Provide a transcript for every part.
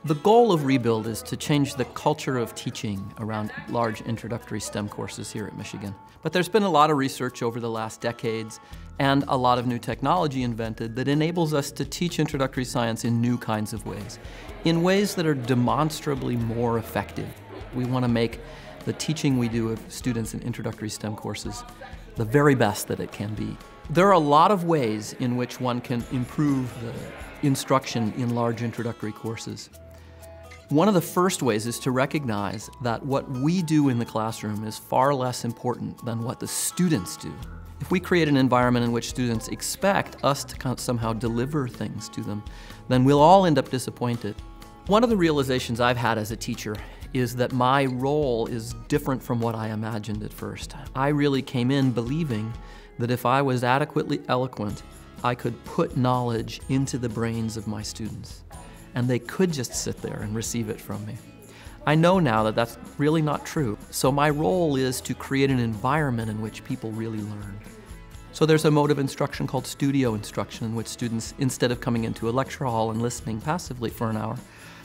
The goal of Rebuild is to change the culture of teaching around large introductory STEM courses here at Michigan. But there's been a lot of research over the last decades and a lot of new technology invented that enables us to teach introductory science in new kinds of ways, in ways that are demonstrably more effective. We want to make the teaching we do of students in introductory STEM courses the very best that it can be. There are a lot of ways in which one can improve the instruction in large introductory courses. One of the first ways is to recognize that what we do in the classroom is far less important than what the students do. If we create an environment in which students expect us to somehow deliver things to them, then we'll all end up disappointed. One of the realizations I've had as a teacher is that my role is different from what I imagined at first. I really came in believing that if I was adequately eloquent, I could put knowledge into the brains of my students, and they could just sit there and receive it from me. I know now that that's really not true, so my role is to create an environment in which people really learn. So there's a mode of instruction called studio instruction, in which students, instead of coming into a lecture hall and listening passively for an hour,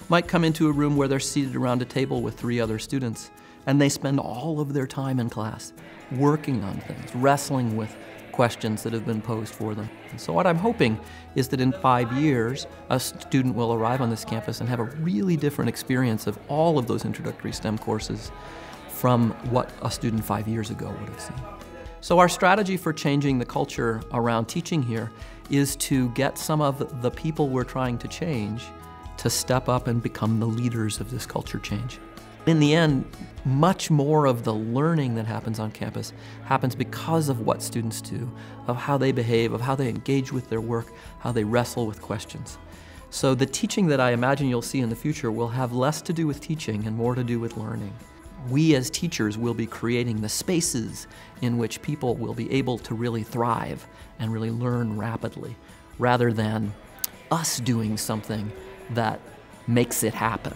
might come into a room where they're seated around a table with 3 other students, and they spend all of their time in class working on things, wrestling with questions that have been posed for them. And so what I'm hoping is that in 5 years, a student will arrive on this campus and have a really different experience of all of those introductory STEM courses from what a student 5 years ago would have seen. So our strategy for changing the culture around teaching here is to get some of the people we're trying to change to step up and become the leaders of this culture change. In the end, much more of the learning that happens on campus happens because of what students do, of how they behave, of how they engage with their work, how they wrestle with questions. So the teaching that I imagine you'll see in the future will have less to do with teaching and more to do with learning. We as teachers will be creating the spaces in which people will be able to really thrive and really learn rapidly, rather than us doing something that makes it happen.